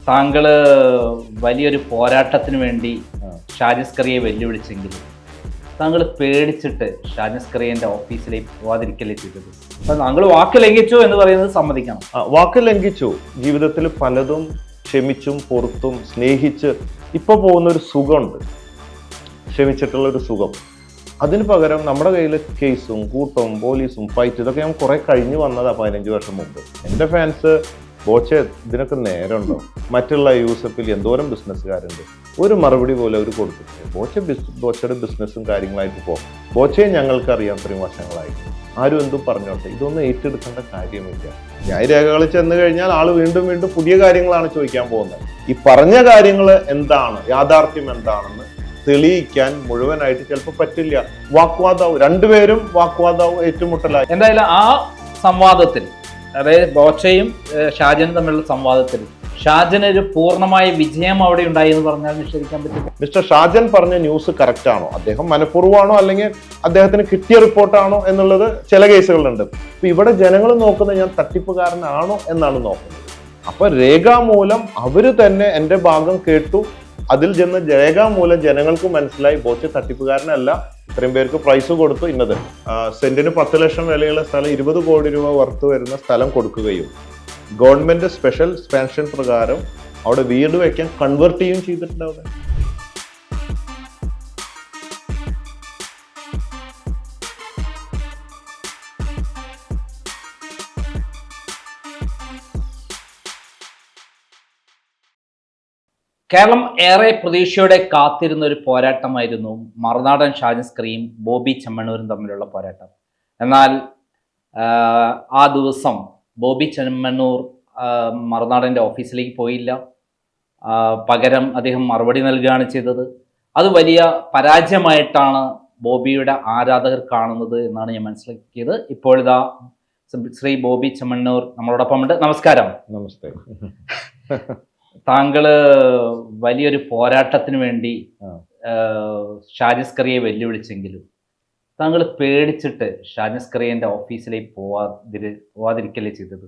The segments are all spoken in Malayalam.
താങ്കള് വലിയൊരു പോരാട്ടത്തിന് വേണ്ടി ഷാജിസ്കറിയെ വെല്ലുവിളിച്ചെങ്കിലും താങ്കൾ പേടിച്ചിട്ട് ഷാജിസ്കറിയന്റെ ഓഫീസിലേക്ക് പോവാതിരിക്കല്ലേ ചെയ്തത്? അപ്പൊ താങ്കൾ വാക്ക് ലംഘിച്ചു എന്ന് പറയുന്നത് സമ്മതിക്കണം. വാക്ക് ലംഘിച്ചു. ജീവിതത്തിൽ പലതും ക്ഷമിച്ചും പുറത്തും സ്നേഹിച്ച് ഇപ്പൊ പോകുന്ന ഒരു സുഖമുണ്ട്, ക്ഷമിച്ചിട്ടുള്ള ഒരു സുഖം. അതിന് പകരം നമ്മുടെ കയ്യിൽ കേസും കൂട്ടവും പോലീസും ഫൈറ്റ് ഇതൊക്കെ ഞാൻ കുറെ കഴിഞ്ഞു വന്നതാ 15 വർഷം മുമ്പ്. എൻ്റെ ഫാൻസ് ബോച്ചെ ഇതിനൊക്കെ നേരമുണ്ടോ, മറ്റുള്ള യൂസഫിൽ എന്തോരം ബിസിനസ്സുകാരുണ്ട്, ഒരു മറുപടി പോലെ അവർ കൊടുത്തിട്ട് ബോച്ചയുടെ ബിസിനസ്സും കാര്യങ്ങളായിട്ട് പോകും. ബോച്ചയെ ഞങ്ങൾക്ക് അറിയാം, ഇത്രയും വർഷങ്ങളായിട്ട് ആരും എന്തും പറഞ്ഞോട്ടെ, ഇതൊന്നും ഏറ്റെടുക്കേണ്ട കാര്യമില്ല. ഞാൻ രേഖകളിൽ ചെന്ന് കഴിഞ്ഞാൽ ആള് വീണ്ടും വീണ്ടും പുതിയ കാര്യങ്ങളാണ് ചോദിക്കാൻ പോകുന്നത്. ഈ പറഞ്ഞ കാര്യങ്ങൾ എന്താണ്, യാഥാർത്ഥ്യം എന്താണെന്ന് തെളിയിക്കാൻ മുഴുവനായിട്ട് ചിലപ്പോൾ പറ്റില്ല. വാക്വാദാവും, രണ്ടുപേരും വാക്വാദാവും, ഏറ്റുമുട്ടലായി. എന്തായാലും ആ സംവാദത്തിൽ, അതായത് ബോച്ചയും ഷാജനും തമ്മിലുള്ള സംവാദത്തിൽ ഷാജനൊരു പൂർണ്ണമായ വിജയം അവിടെ ഉണ്ടായി എന്ന് പറഞ്ഞാൽ നിഷേധിക്കാൻ പറ്റില്ല. മിസ്റ്റർ ഷാജൻ പറഞ്ഞ ന്യൂസ് കറക്റ്റ് ആണോ, അദ്ദേഹം മനഃപൂർവ്വമാണോ അല്ലെങ്കിൽ അദ്ദേഹത്തിന് കിട്ടിയ റിപ്പോർട്ടാണോ എന്നുള്ളത് ചില കേസുകളുണ്ട്. അപ്പൊ ഇവിടെ ജനങ്ങൾ നോക്കുന്നത് ഞാൻ തട്ടിപ്പുകാരനാണോ എന്നാണ് നോക്കുന്നത്. അപ്പൊ രേഖാമൂലം അവര് തന്നെ എൻ്റെ ഭാഗം കേട്ടു, അതിൽ ചെന്ന് രേഖാമൂലം ജനങ്ങൾക്ക് മനസ്സിലായി ബോച്ച തട്ടിപ്പുകാരനല്ല, ഇത്രയും പേർക്ക് പ്രൈസ് കൊടുത്തു, ഇന്നത് സെന്റിന് 10 ലക്ഷം വിലയുള്ള സ്ഥലം 20 കോടി രൂപ വർത്ത് വരുന്ന സ്ഥലം കൊടുക്കുകയും ഗവൺമെന്റ് സ്പെഷ്യൽ എക്സ്പാൻഷൻ പ്രകാരം അവിടെ വീട് വയ്ക്കാൻ കൺവേർട്ട് ചെയ്യുകയും ചെയ്തിട്ടുണ്ട്. അവിടെ കേരളം ഏറെ പ്രതീക്ഷയോടെ കാത്തിരുന്ന ഒരു പോരാട്ടമായിരുന്നു മറുനാടൻ ഷാജിസ്കറിയും ബോബി ചെമ്മണ്ണൂരും തമ്മിലുള്ള പോരാട്ടം. എന്നാൽ ആ ദിവസം ബോബി ചെമ്മണ്ണൂർ മറുനാടൻ്റെ ഓഫീസിലേക്ക് പോയില്ല. പകരം അദ്ദേഹം മറുപടി നൽകുകയാണ് ചെയ്തത്. അത് വലിയ പരാജയമായിട്ടാണ് ബോബിയുടെ ആരാധകർ കാണുന്നത് എന്നാണ് ഞാൻ മനസ്സിലാക്കിയത്. ഇപ്പോഴിതാ ശ്രീ ബോബി ചെമ്മണ്ണൂർ നമ്മളോടൊപ്പം ഉണ്ട്. നമസ്കാരം. നമസ്തേ. താങ്കള് വലിയൊരു പോരാട്ടത്തിന് വേണ്ടി ഷാജിസ്കറിയെ വെല്ലുവിളിച്ചെങ്കിലും താങ്കൾ പേടിച്ചിട്ട് ഷാജിസ്കറിയന്റെ ഓഫീസിലേക്ക് പോവാതിരിക്കല്ലേ ചെയ്തത്?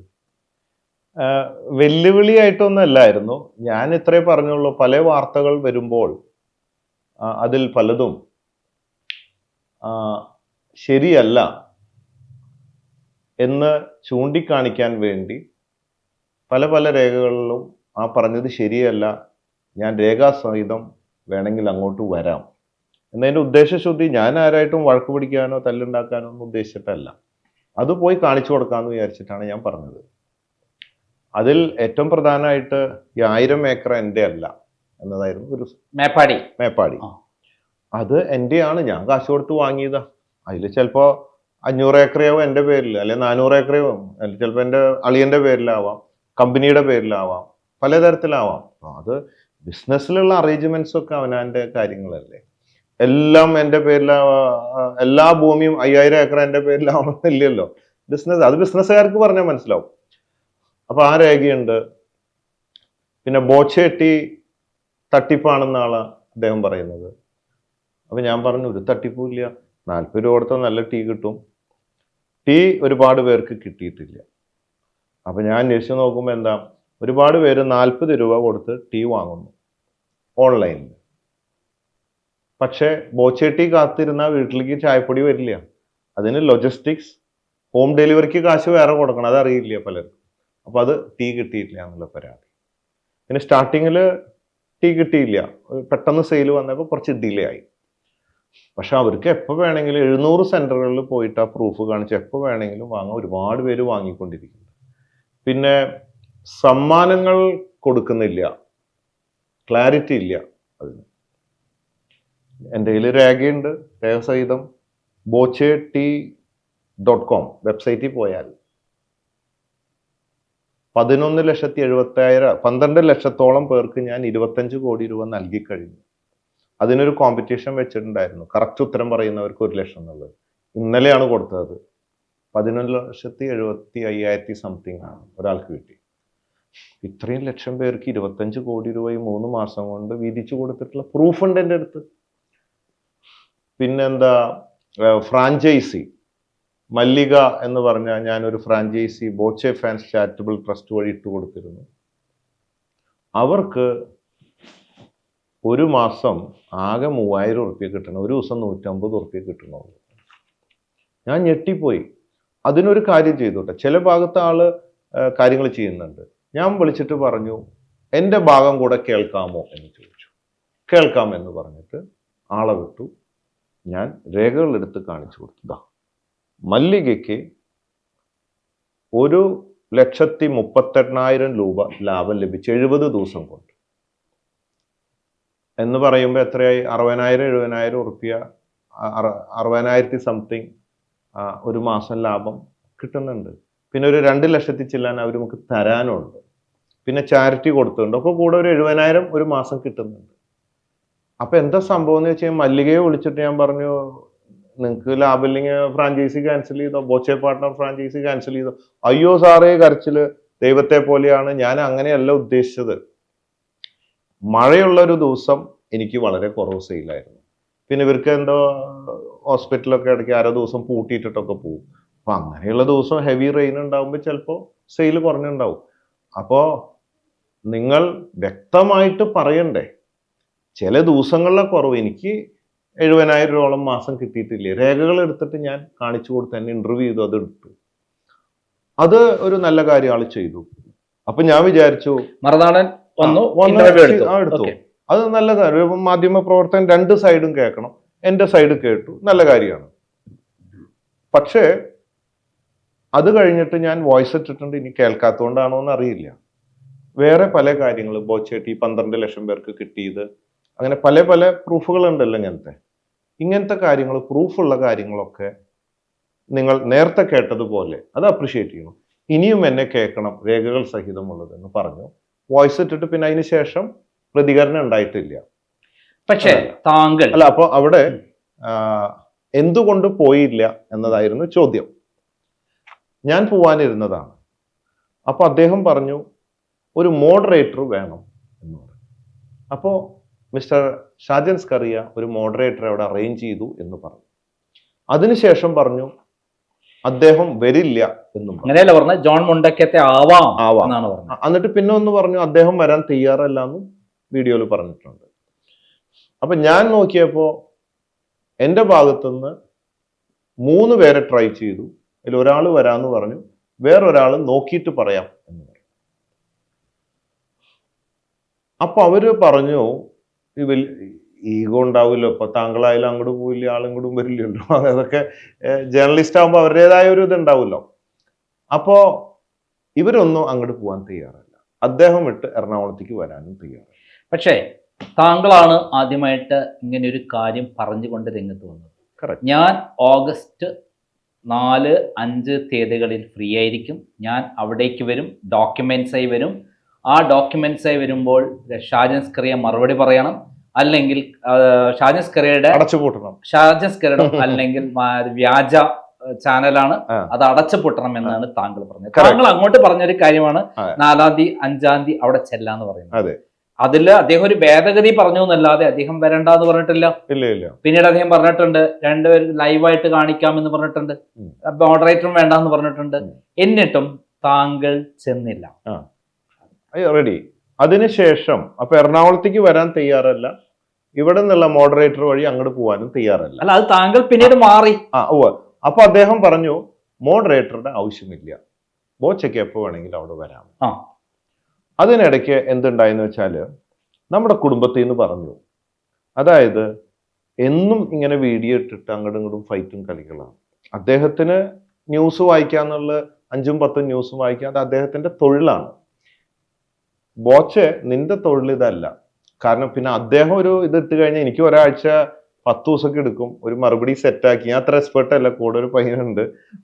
വെല്ലുവിളിയായിട്ടൊന്നും അല്ലായിരുന്നു. ഞാൻ ഇത്രേ പറഞ്ഞുള്ളൂ, പല വാർത്തകൾ വരുമ്പോൾ അതിൽ പലതും ശരിയല്ല എന്ന് ചൂണ്ടിക്കാണിക്കാൻ വേണ്ടി പല പല രേഖകളിലും ആ പറഞ്ഞത് ശരിയല്ല, ഞാൻ രേഖാസഹിതം വേണമെങ്കിൽ അങ്ങോട്ട് വരാം എന്നതിൻ്റെ ഉദ്ദേശശുദ്ധി ഞാൻ ആരായിട്ടും വഴക്ക് പിടിക്കാനോ തല്ലുണ്ടാക്കാനോ ഒന്നും ഉദ്ദേശിച്ചിട്ടല്ല. അത് പോയി കാണിച്ചു കൊടുക്കാമെന്ന് വിചാരിച്ചിട്ടാണ് ഞാൻ പറഞ്ഞത്. അതിൽ ഏറ്റവും പ്രധാനമായിട്ട് ഈ 1000 ഏക്കർ എൻ്റെ അല്ല എന്നതായിരുന്നു ഒരു മേപ്പാടി. അത് എൻ്റെയാണ്, ഞാൻ കാശ് കൊടുത്ത് വാങ്ങിയതാ. അതിൽ ചിലപ്പോൾ 500 ഏക്കറയാവും എൻ്റെ പേരിൽ, അല്ലെങ്കിൽ 400 ഏക്കറയാവും, അല്ലെങ്കിൽ ചിലപ്പോൾ എൻ്റെ അളിയൻ്റെ പേരിലാവാം, കമ്പനിയുടെ പേരിലാവാം, പലതരത്തിലാവാം. അത് ബിസിനസ്സിലുള്ള അറേഞ്ച്മെന്റ്സ് ഒക്കെ അവനാൻ്റെ കാര്യങ്ങളല്ലേ. എല്ലാം എൻ്റെ പേരിലാവാം, എല്ലാ ഭൂമിയും 5000 ഏക്കർ എൻ്റെ പേരിലാവണമെന്നില്ലല്ലോ. അത് ബിസിനസ്സുകാർക്ക് പറഞ്ഞാൽ മനസ്സിലാവും. അപ്പൊ ആ രേഖയുണ്ട്. പിന്നെ ബോച്ചേട്ടി തട്ടിപ്പാണെന്നാണ് അദ്ദേഹം പറയുന്നത്. അപ്പൊ ഞാൻ പറഞ്ഞു, ഒരു തട്ടിപ്പും ഇല്ല, 40 രൂപ കൊടുത്താൽ നല്ല ടീ കിട്ടും. ടീ ഒരുപാട് പേർക്ക് കിട്ടിയിട്ടില്ല. അപ്പൊ ഞാൻ അന്വേഷിച്ച് നോക്കുമ്പോൾ എന്താ, ഒരുപാട് പേര് 40 രൂപ കൊടുത്ത് ടീ വാങ്ങുന്നു ഓൺലൈനിൽ. പക്ഷെ ബോച്ചേട്ടി കാത്തിരുന്ന വീട്ടിലേക്ക് ചായപ്പൊടി വരില്ല. അതിന് ലോജിസ്റ്റിക്സ്, ഹോം ഡെലിവറിക്ക് കാശ് വേറെ കൊടുക്കണം, അതറിയില്ല പലർക്കും. അപ്പൊ അത് ടീ കിട്ടിയിട്ടില്ല എന്നുള്ള പരാതി. പിന്നെ സ്റ്റാർട്ടിങ്ങിൽ ടീ കിട്ടിയില്ല, പെട്ടെന്ന് സെയിൽ വന്നപ്പോൾ കുറച്ച് ഡിലേ ആയി. പക്ഷെ അവർക്ക് എപ്പോൾ വേണമെങ്കിലും 700 സെന്ററുകളിൽ പോയിട്ട് ആ പ്രൂഫ് കാണിച്ച് എപ്പോൾ വേണമെങ്കിലും വാങ്ങാൻ ഒരുപാട് പേര് വാങ്ങിക്കൊണ്ടിരിക്കുന്നു. പിന്നെ സമ്മാനങ്ങൾ കൊടുക്കുന്നില്ല, ക്ലാരിറ്റി ഇല്ല അതിന്. എൻ്റെ കയ്യിൽ രേഖയുണ്ട്, രേഖസഹിതം. bochetea.com വെബ്സൈറ്റിൽ പോയാൽ 12 ലക്ഷത്തോളം പേർക്ക് ഞാൻ 25 കോടി രൂപ നൽകി കഴിഞ്ഞു. അതിനൊരു കോമ്പറ്റീഷൻ വെച്ചിട്ടുണ്ടായിരുന്നു, കറക്റ്റ് ഉത്തരം പറയുന്നവർക്ക് 1 ലക്ഷം എന്നുള്ളത്. ഇന്നലെയാണ് കൊടുത്തത്. 11,75,000 സംതിങ് ആണ് ഒരാൾക്ക് കിട്ടി. ഇത്രയും ലക്ഷം പേർക്ക് 25 കോടി രൂപ 3 മാസം കൊണ്ട് വീതിച്ചു കൊടുത്തിട്ടുള്ള പ്രൂഫ് ഉണ്ട് എൻ്റെ അടുത്ത്. പിന്നെന്താ, ഫ്രാഞ്ചൈസി മല്ലിക എന്ന് പറഞ്ഞാൽ ഞാനൊരു franchise Boche fans charitable trust വഴി ഇട്ട് കൊടുത്തിരുന്നു. അവർക്ക് ഒരു മാസം ആകെ 3000 ഉറുപ്പ്യ കിട്ടണം, ഒരു ദിവസം 150 ഉറുപ്പ്യ കിട്ടണുള്ളൂ. ഞാൻ ഞെട്ടിപ്പോയി. അതിനൊരു കാര്യം ചെയ്തോട്ടെ, ചില ഭാഗത്ത് ആള് കാര്യങ്ങൾ ചെയ്യുന്നുണ്ട്. ഞാൻ വിളിച്ചിട്ട് പറഞ്ഞു, എൻ്റെ ഭാഗം കൂടെ കേൾക്കാമോ എന്ന് ചോദിച്ചു. കേൾക്കാമെന്ന് പറഞ്ഞിട്ട് ആളെ വിട്ടു. ഞാൻ രേഖകൾ എടുത്ത് കാണിച്ചു കൊടുത്തു. മല്ലികയ്ക്ക് 1,38,000 രൂപ ലാഭം ലഭിച്ചു 70 ദിവസം കൊണ്ട്. എന്ന് പറയുമ്പോൾ എത്രയായി? 60,000-70,000 ഉറുപ്പ്യ, 60,000 സംതിങ് ഒരു മാസം ലാഭം കിട്ടുന്നുണ്ട്. പിന്നെ ഒരു 2 ലക്ഷത്തിൽ ചെല്ലാൻ അവർ നമുക്ക് തരാനുണ്ട്. പിന്നെ ചാരിറ്റി കൊടുത്തുണ്ട്. ഒക്കെ കൂടെ ഒരു 70,000 ഒരു മാസം കിട്ടുന്നുണ്ട്. അപ്പൊ എന്താ സംഭവം എന്ന് വെച്ചാൽ മല്ലികയെ വിളിച്ചിട്ട് ഞാൻ പറഞ്ഞു, നിങ്ങൾക്ക് ലാഭമില്ലെങ്കിൽ ഫ്രാഞ്ചൈസി ക്യാൻസൽ ചെയ്തോ, ബോച്ചെ പാർട്ട്ണർ ഫ്രാഞ്ചൈസി ക്യാൻസൽ ചെയ്തോ. അയ്യോ സാറേ കരച്ചില്, ദൈവത്തെ പോലെയാണ്. ഞാൻ അങ്ങനെയല്ല ഉദ്ദേശിച്ചത്. മഴയുള്ള ഒരു ദിവസം എനിക്ക് വളരെ കുറവ് സെയിലായിരുന്നു. പിന്നെ ഇവർക്ക് എന്തോ ഹോസ്പിറ്റലൊക്കെ ഇടയ്ക്ക് അര ദിവസം പൂട്ടിയിട്ടിട്ടൊക്കെ പോകും. അപ്പൊ അങ്ങനെയുള്ള ദിവസം ഹെവി റെയിൻ ഉണ്ടാകുമ്പോൾ ചിലപ്പോൾ സെയിൽ കുറഞ്ഞുണ്ടാവും. അപ്പോൾ നിങ്ങൾ വ്യക്തമായിട്ട് പറയണ്ടേ, ചില ദിവസങ്ങളിലെ കുറവ്. എനിക്ക് 70,000 രൂപയോളം മാസം കിട്ടിയിട്ടില്ലേ? രേഖകൾ എടുത്തിട്ട് ഞാൻ കാണിച്ചു കൊടുത്ത്, എന്നെ ഇന്റർവ്യൂ ചെയ്തു, അത് എടുത്തു. അത് ഒരു നല്ല കാര്യം ആള് ചെയ്തു. അപ്പൊ ഞാൻ വിചാരിച്ചു മറുനാടൻ എടുത്തു. അത് നല്ലതാണ്. മാധ്യമ പ്രവർത്തകൻ 2 സൈഡും കേൾക്കണം. എന്റെ സൈഡ് കേട്ടു, നല്ല കാര്യമാണ്. പക്ഷേ അത് കഴിഞ്ഞിട്ട് ഞാൻ വോയിസ് ഇട്ടിട്ടുണ്ട്. ഇനി കേൾക്കാത്തതുകൊണ്ടാണോ എന്ന് അറിയില്ല. വേറെ പല കാര്യങ്ങൾ, ബോച്ചേട്ടി 12 ലക്ഷം പേർക്ക് കിട്ടിയത്, അങ്ങനെ പല പല പ്രൂഫുകൾ ഉണ്ടല്ലോ. ഇങ്ങനത്തെ കാര്യങ്ങൾ, പ്രൂഫുള്ള കാര്യങ്ങളൊക്കെ നിങ്ങൾ നേരത്തെ കേട്ടതുപോലെ അത് അപ്രിഷിയേറ്റ് ചെയ്യണം. ഇനിയും എന്നെ കേൾക്കണം, രേഖകൾ സഹിതമുള്ളത് എന്ന് പറഞ്ഞു. വോയിസ് ഇട്ടിട്ട് പിന്നെ അതിന് ശേഷം പ്രതികരണം ഉണ്ടായിട്ടില്ല. പക്ഷേ താങ്കൾ അല്ല, അപ്പൊ അവിടെ എന്തുകൊണ്ട് പോയില്ല എന്നതായിരുന്നു ചോദ്യം. ഞാൻ പോവാനിരുന്നതാണ്. അപ്പൊ അദ്ദേഹം പറഞ്ഞു ഒരു മോഡറേറ്റർ വേണം എന്ന് പറഞ്ഞു. അപ്പോ മിസ്റ്റർ ഷാജൻ സ്കറിയ ഒരു മോഡറേറ്റർ അവിടെ അറേഞ്ച് ചെയ്തു എന്ന് പറഞ്ഞു. അതിനുശേഷം പറഞ്ഞു അദ്ദേഹം വരില്ല എന്നും. അങ്ങനെയല്ല പറഞ്ഞ, ജോൺ മുണ്ടക്കത്തെ ആവാം എന്നാണ് പറഞ്ഞത്. എന്നിട്ട് പിന്നെ ഒന്ന് പറഞ്ഞു അദ്ദേഹം വരാൻ തയ്യാറല്ല എന്നും വീഡിയോയിൽ പറഞ്ഞിട്ടുണ്ട്. അപ്പൊ ഞാൻ നോക്കിയപ്പോ എൻ്റെ ഭാഗത്തുനിന്ന് 3 പേരെ ട്രൈ ചെയ്തു. അതിൽ ഒരാൾ വരാന്ന് പറഞ്ഞു, വേറൊരാൾ നോക്കിയിട്ട് പറയാം എന്ന് പറഞ്ഞു. അപ്പൊ അവര് പറഞ്ഞു, ഈഗോ ഉണ്ടാവില്ലോ, ഇപ്പൊ താങ്കളായാലും അങ്ങോട്ട് പോയില്ല, ആളിങ്ങോട്ടും വരില്ലല്ലോ. അതൊക്കെ ജേർണലിസ്റ്റ് ആകുമ്പോൾ അവരുടേതായ ഒരു ഇത് ഉണ്ടാവുമല്ലോ. അപ്പോ ഇവരൊന്നും അങ്ങോട്ട് പോകാൻ തയ്യാറല്ല. അദ്ദേഹം വിട്ട് എറണാകുളത്തേക്ക് വരാനും തയ്യാറല്ല. പക്ഷേ താങ്കളാണ് ആദ്യമായിട്ട് ഇങ്ങനെ ഒരു കാര്യം പറഞ്ഞുകൊണ്ട് രംഗത്ത് വന്നത്. ഞാൻ ഓഗസ്റ്റ് 4, 5 തീയതികളിൽ ഫ്രീ ആയിരിക്കും. ഞാൻ അവിടേക്ക് വരും, ഡോക്യുമെന്റ്സായി വരും. ആ ഡോക്യുമെന്റ്സായി വരുമ്പോൾ ഷാജൻ സ്കറിയ മറുപടി പറയണം, അല്ലെങ്കിൽ ഷാജൻ സ്കറിയയുടെ അല്ലെങ്കിൽ വ്യാജ ചാനലാണ്, അത് അടച്ചുപൂട്ടണം എന്നാണ് താങ്കൾ പറഞ്ഞത്. താങ്കൾ അങ്ങോട്ട് പറഞ്ഞൊരു കാര്യമാണ് 4-ാം തീയതി 5-ാം തീയതി അവിടെ ചെല്ലാന്ന് പറയുന്നത്. അതില് അദ്ദേഹം ഒരു ഭേദഗതി പറഞ്ഞു എന്നല്ലാതെ അദ്ദേഹം വരണ്ടെന്ന് പറഞ്ഞിട്ടില്ല. പിന്നീട് അദ്ദേഹം പറഞ്ഞിട്ടുണ്ട് 2 പേര് ലൈവായിട്ട് കാണിക്കാമെന്ന് പറഞ്ഞിട്ടുണ്ട്, മോഡറേറ്ററും വേണ്ടെന്ന് പറഞ്ഞിട്ടുണ്ട്. എന്നിട്ടും താങ്കൾ ചെന്നില്ല. റെഡി. അതിനുശേഷം അപ്പൊ എറണാകുളത്തേക്ക് വരാൻ തയ്യാറല്ല, ഇവിടെ നിന്നുള്ള മോഡറേറ്റർ വഴി അങ്ങോട്ട് പോകാനും തയ്യാറല്ല. അല്ല, അത് താങ്കൾ പിന്നീട് മാറി. അപ്പൊ അദ്ദേഹം പറഞ്ഞു മോഡറേറ്ററുടെ ആവശ്യമില്ല, ബോച്ചയ്ക്ക് എപ്പോ വേണമെങ്കിലും അവിടെ വരാം. അതിനിടയ്ക്ക് എന്തുണ്ടായെന്ന് വെച്ചാല് നമ്മുടെ കുടുംബത്തിൽ നിന്ന് പറഞ്ഞു, അതായത് എന്നും ഇങ്ങനെ വീഡിയോ ഇട്ടിട്ട് അങ്ങോട്ടും ഇങ്ങോട്ടും ഫൈറ്റും കളികളാണ്. അദ്ദേഹത്തിന് ന്യൂസ് വായിക്കാന്നുള്ള 5-10 ന്യൂസ് വായിക്കുക, അത് അദ്ദേഹത്തിന്റെ തൊഴിലാണ്. ബോച്ചെ, നിന്റെ തൊഴിൽ ഇതല്ല. കാരണം പിന്നെ അദ്ദേഹം ഒരു ഇത് ഇട്ട് കഴിഞ്ഞാൽ എനിക്ക് ഒരാഴ്ച 10 ദിവസമൊക്കെ എടുക്കും ഒരു മറുപടി സെറ്റാക്കി. ഞാൻ അത്ര എക്സ്പെർട്ട് അല്ല, കൂടെ ഒരു പയ്യനുണ്ട്,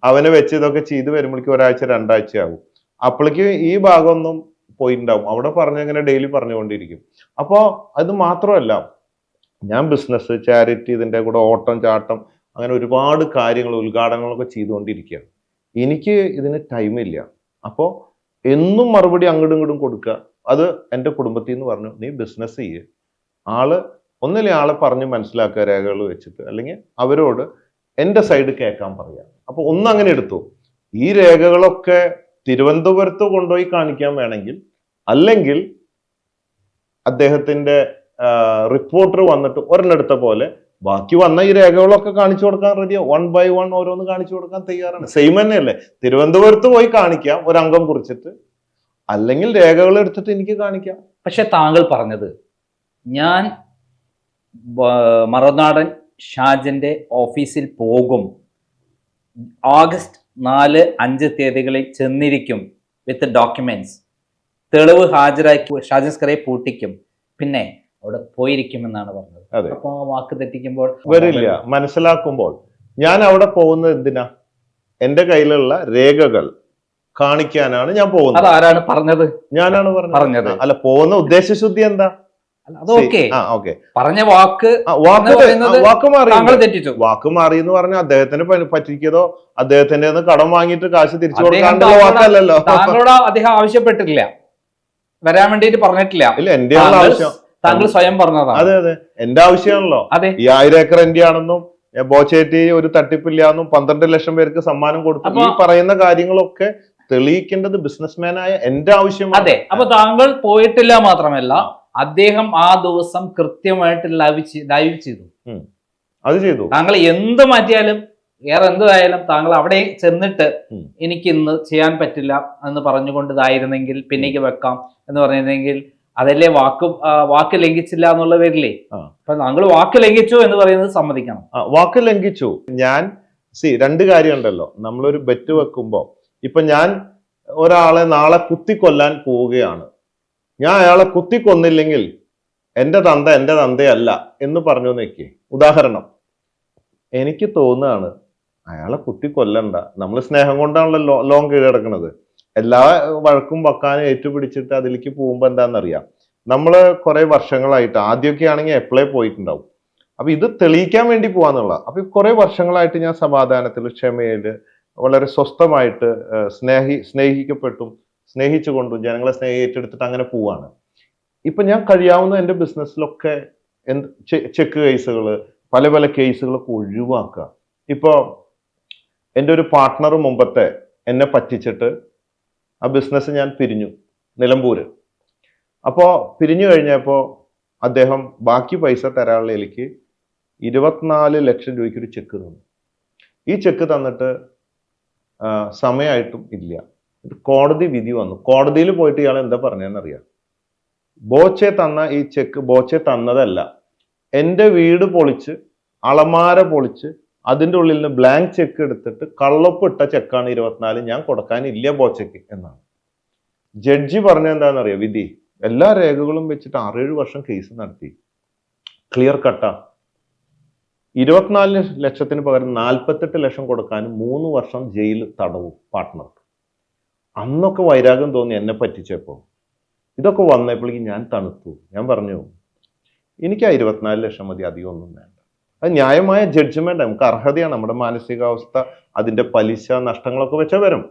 അവനെ വെച്ച് ഇതൊക്കെ ചെയ്ത് വരുമ്പോഴേക്കും ഒരാഴ്ച 2 ആഴ്ച ആകും. അപ്പോഴേക്ക് ഈ ഭാഗമൊന്നും പോയിട്ടുണ്ടാവും. അവിടെ പറഞ്ഞങ്ങനെ ഡെയിലി പറഞ്ഞുകൊണ്ടിരിക്കും. അപ്പോൾ അത് മാത്രമല്ല, ഞാൻ ബിസിനസ്, ചാരിറ്റി, ഇതിൻ്റെ കൂടെ ഓട്ടം ചാട്ടം, അങ്ങനെ ഒരുപാട് കാര്യങ്ങൾ, ഉദ്ഘാടനങ്ങളൊക്കെ ചെയ്തുകൊണ്ടിരിക്കുകയാണ്. എനിക്ക് ഇതിന് ടൈമില്ല. അപ്പോൾ എന്നും മറുപടി അങ്ങോട്ടും ഇങ്ങോട്ടും കൊടുക്കുക, അത് എൻ്റെ കുടുംബത്തിൽ നിന്ന് പറഞ്ഞു, നീ ബിസിനസ് ചെയ്യ്. ഒന്നിലെ ആളെ പറഞ്ഞ് മനസ്സിലാക്കുക രേഖകൾ വെച്ചിട്ട്, അല്ലെങ്കിൽ അവരോട് എൻ്റെ സൈഡ് കേൾക്കാൻ പറയാം. അപ്പൊ ഒന്നങ്ങനെ എടുത്തു. ഈ രേഖകളൊക്കെ തിരുവനന്തപുരത്ത് കൊണ്ടുപോയി കാണിക്കാൻ വേണമെങ്കിൽ, അല്ലെങ്കിൽ അദ്ദേഹത്തിന്റെ റിപ്പോർട്ടർ വന്നിട്ട് ഒരെണ്ണെടുത്ത പോലെ ബാക്കി വന്ന ഈ രേഖകളൊക്കെ കാണിച്ചു കൊടുക്കാൻ റെഡിയോ 1 by 1 ഓരോന്ന് കാണിച്ചു കൊടുക്കാൻ തയ്യാറാണ്. സെയിം തന്നെയല്ലേ, തിരുവനന്തപുരത്ത് പോയി കാണിക്കാം ഒരു അംഗം കുറിച്ചിട്ട്, അല്ലെങ്കിൽ രേഖകൾ എടുത്തിട്ട് എനിക്ക് കാണിക്കാം. പക്ഷെ താങ്കൾ പറഞ്ഞത് ഞാൻ മറുനാടൻ ഷാജന്റെ ഓഫീസിൽ പോകും, ഓഗസ്റ്റ് 4, 5 തീയതികളിൽ ചെന്നിരിക്കും വിത്ത് ഡോക്യുമെന്റ്സ്, തെളിവ് ഹാജരാക്കി ഷാജൻ സ്കറിയെ പൂട്ടിക്കും, പിന്നെ അവിടെ പോയിരിക്കുമെന്നാണ് പറഞ്ഞത്. അതെ, അപ്പൊ ആ വാക്ക് തെറ്റിക്കുമ്പോൾ വരില്ല. മനസ്സിലാക്കുമ്പോൾ ഞാൻ അവിടെ പോകുന്നത് എന്തിനാ? എന്റെ കയ്യിലുള്ള രേഖകൾ കാണിക്കാനാണ് ഞാൻ പോകുന്നത്. അതാരാണ് പറഞ്ഞത്? ഞാനാണ് പറഞ്ഞത്. അല്ല, പോകുന്ന ഉദ്ദേശശുദ്ധി എന്താ? അതൊക്കെ പറഞ്ഞ വാക്ക് തെറ്റിച്ചു. വാക്ക് മാറി എന്ന് പറഞ്ഞാൽ അദ്ദേഹത്തിന് പറ്റിക്കതോ അദ്ദേഹത്തിന്റെ കടം വാങ്ങിയിട്ട് കാശ് തിരിച്ചു കൊടുക്കാനുള്ള വാക്കല്ലല്ലോ. താങ്കളോട് അദ്ദേഹം ആവശ്യപ്പെട്ടിട്ടില്ല, വരാൻ വേണ്ടിട്ട് പറഞ്ഞിട്ടില്ല. ഇല്ല, എന്റെ ആവശ്യം താങ്കൾ സ്വയം പറഞ്ഞതാണ്. അതെ അതെ, എന്റെ ആവശ്യമാണല്ലോ. അതെ, ഈ 1000 ഏക്കർ എന്റെ ആണെന്നും ബോച്ചേറ്റി ഒരു തട്ടിപ്പില്ലാന്നും 12 ലക്ഷം പേർക്ക് സമ്മാനം കൊടുത്തു, ഈ പറയുന്ന കാര്യങ്ങളൊക്കെ തെളിയിക്കേണ്ടത് ബിസിനസ്മാനായ എന്റെ ആവശ്യമാണ്. അതെ, അപ്പൊ താങ്കൾ പോയിട്ടില്ല മാത്രമല്ല, അദ്ദേഹം ആ ദിവസം കൃത്യമായിട്ട് ലൈവ് ചെയ്തു. അത് ചെയ്തു. താങ്കൾ എന്ത് മാറ്റിയാലും വേറെ എന്തായാലും താങ്കൾ അവിടെ ചെന്നിട്ട് എനിക്ക് ഇന്ന് ചെയ്യാൻ പറ്റില്ല എന്ന് പറഞ്ഞുകൊണ്ട് ഇതായിരുന്നെങ്കിൽ പിന്നേക്ക് വെക്കാം എന്ന് പറഞ്ഞിരുന്നെങ്കിൽ അതല്ലേ വാക്ക് ലംഘിച്ചില്ല എന്നുള്ള പേരില്ലേ? അപ്പൊ താങ്കൾ വാക്ക് ലംഘിച്ചു എന്ന് പറയുന്നത് സമ്മതിക്കണം. വാക്ക് ലംഘിച്ചു. ഞാൻ രണ്ട് കാര്യമുണ്ടല്ലോ. നമ്മളൊരു ബെറ്റ് വെക്കുമ്പോ, ഇപ്പൊ ഞാൻ ഒരാളെ നാളെ കുത്തിക്കൊല്ലാൻ പോവുകയാണ്, ഞാൻ അയാളെ കുത്തിക്കൊന്നില്ലെങ്കിൽ എന്റെ തന്തയല്ല എന്ന് പറഞ്ഞു നിൽക്കേ. ഉദാഹരണം, എനിക്ക് തോന്നുകയാണ് അയാളെ കുത്തിക്കൊല്ലണ്ട, നമ്മൾ സ്നേഹം കൊണ്ടാണല്ലോ ലോൺ കീഴടക്കണത്. എല്ലാ വഴക്കും വക്കാനും ഏറ്റുപിടിച്ചിട്ട് അതിലേക്ക് പോകുമ്പോ എന്താണെന്നറിയാം, നമ്മള് കുറെ വർഷങ്ങളായിട്ട്, ആദ്യമൊക്കെ ആണെങ്കിൽ എപ്പോഴേ പോയിട്ടുണ്ടാവും, അപ്പൊ ഇത് തെളിയിക്കാൻ വേണ്ടി പോവാന്നുള്ള. അപ്പൊ കുറെ വർഷങ്ങളായിട്ട് ഞാൻ സമാധാനത്തിൽ, ക്ഷമയില്, വളരെ സ്വസ്ഥമായിട്ട് സ്നേഹിക്കപ്പെട്ടും സ്നേഹിച്ചുകൊണ്ടും ജനങ്ങളെ ഏറ്റെടുത്തിട്ട് അങ്ങനെ പോവാണ്. ഇപ്പൊ ഞാൻ കഴിയാവുന്ന എൻ്റെ ബിസിനസ്സിലൊക്കെ ചെക്ക് കേസുകള്, പല പല കേസുകളൊക്കെ ഒഴിവാക്കുക. ഇപ്പൊ എൻ്റെ ഒരു പാർട്ട്ണർ മുമ്പത്തെ എന്നെ പറ്റിച്ചിട്ട് ആ ബിസിനസ് ഞാൻ പിരിഞ്ഞു, നിലമ്പൂര്. അപ്പോൾ പിരിഞ്ഞു കഴിഞ്ഞപ്പോൾ അദ്ദേഹം ബാക്കി പൈസ തരാനുള്ളതിലേക്ക് 24 ലക്ഷം രൂപയ്ക്ക് ഒരു ചെക്ക് തന്നു. ഈ ചെക്ക് തന്നിട്ട് സമയമായിട്ടും ഇല്ല. കോടതി വിധി വന്നു. കോടതിയിൽ പോയിട്ട് ഇയാൾ എന്താ പറഞ്ഞതെന്നറിയാം, ബോച്ചെ തന്ന ഈ ചെക്ക് ബോച്ചെ തന്നതല്ല, എൻ്റെ വീട് പൊളിച്ച് അളമാര പൊളിച്ച് അതിൻ്റെ ഉള്ളിൽ നിന്ന് ബ്ലാങ്ക് ചെക്ക് എടുത്തിട്ട് കള്ളൊപ്പ് ഇട്ട ചെക്കാണ് 24, ഞാൻ കൊടുക്കാനില്ല ബോച്ചയ്ക്ക് എന്നാണ്. ജഡ്ജി പറഞ്ഞ എന്താണെന്നറിയാം വിധി? എല്ലാ രേഖകളും വെച്ചിട്ട് 6-7 വർഷം കേസ് നടത്തി, ക്ലിയർ കട്ടാ. 24 ലക്ഷത്തിന് പകരം 48 ലക്ഷം കൊടുക്കാനും 3 വർഷം ജയിൽ തടവും പാർട്ട്ണർക്ക്. അന്നൊക്കെ വൈരാഗ്യം തോന്നി എന്നെ പറ്റിച്ചപ്പോൾ. ഇതൊക്കെ വന്നപ്പോഴേക്കും ഞാൻ തണുത്തു. ഞാൻ പറഞ്ഞു, എനിക്ക് ആ 24 ലക്ഷം മതി, അധികം ഒന്നും വേണ്ട. അത് ന്യായമായ ജഡ്ജ്മെന്റ്, നമുക്ക് അർഹതയാണ്. നമ്മുടെ മാനസികാവസ്ഥ, അതിന്റെ പലിശ നഷ്ടങ്ങളൊക്കെ വെച്ചാൽ വരും.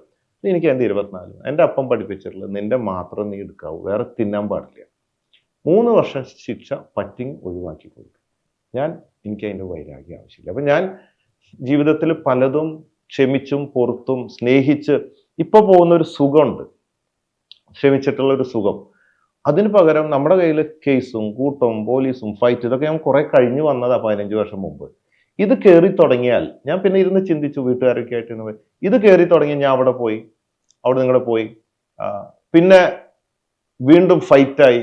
എനിക്ക് എൻ്റെ 24, എൻ്റെ അപ്പം പഠിപ്പിച്ചിട്ടുള്ളത് നിന്റെ മാത്രം നീ എടുക്കാവൂ, വേറെ തിന്നാൻ പാടില്ല. 3 വർഷം ശിക്ഷ പറ്റിങ് ഒഴിവാക്കി കൊടുക്കും. എനിക്ക് അതിൻ്റെ വൈരാഗ്യം ആവശ്യമില്ല. അപ്പൊ ഞാൻ ജീവിതത്തിൽ പലതും ക്ഷമിച്ചും പുറത്തും സ്നേഹിച്ച് ഇപ്പൊ പോകുന്ന ഒരു സുഖമുണ്ട്, ക്ഷമിച്ചിട്ടുള്ള ഒരു സുഖം. അതിന് പകരം നമ്മുടെ കയ്യിൽ കേസും കൂട്ടവും പോലീസും ഫൈറ്റ്, ഇതൊക്കെ ഞാൻ കുറെ കഴിഞ്ഞു വന്നതാ 15 വർഷം മുമ്പ്. ഇത് കയറി തുടങ്ങിയാൽ ഞാൻ പിന്നെ ഇരുന്ന് ചിന്തിച്ചു, വീട്ടുകാരൊക്കെ ആയിട്ട് ഇത് കയറി തുടങ്ങി ഞാൻ അവിടെ നിങ്ങളുടെ പോയി, പിന്നെ വീണ്ടും ഫൈറ്റായി,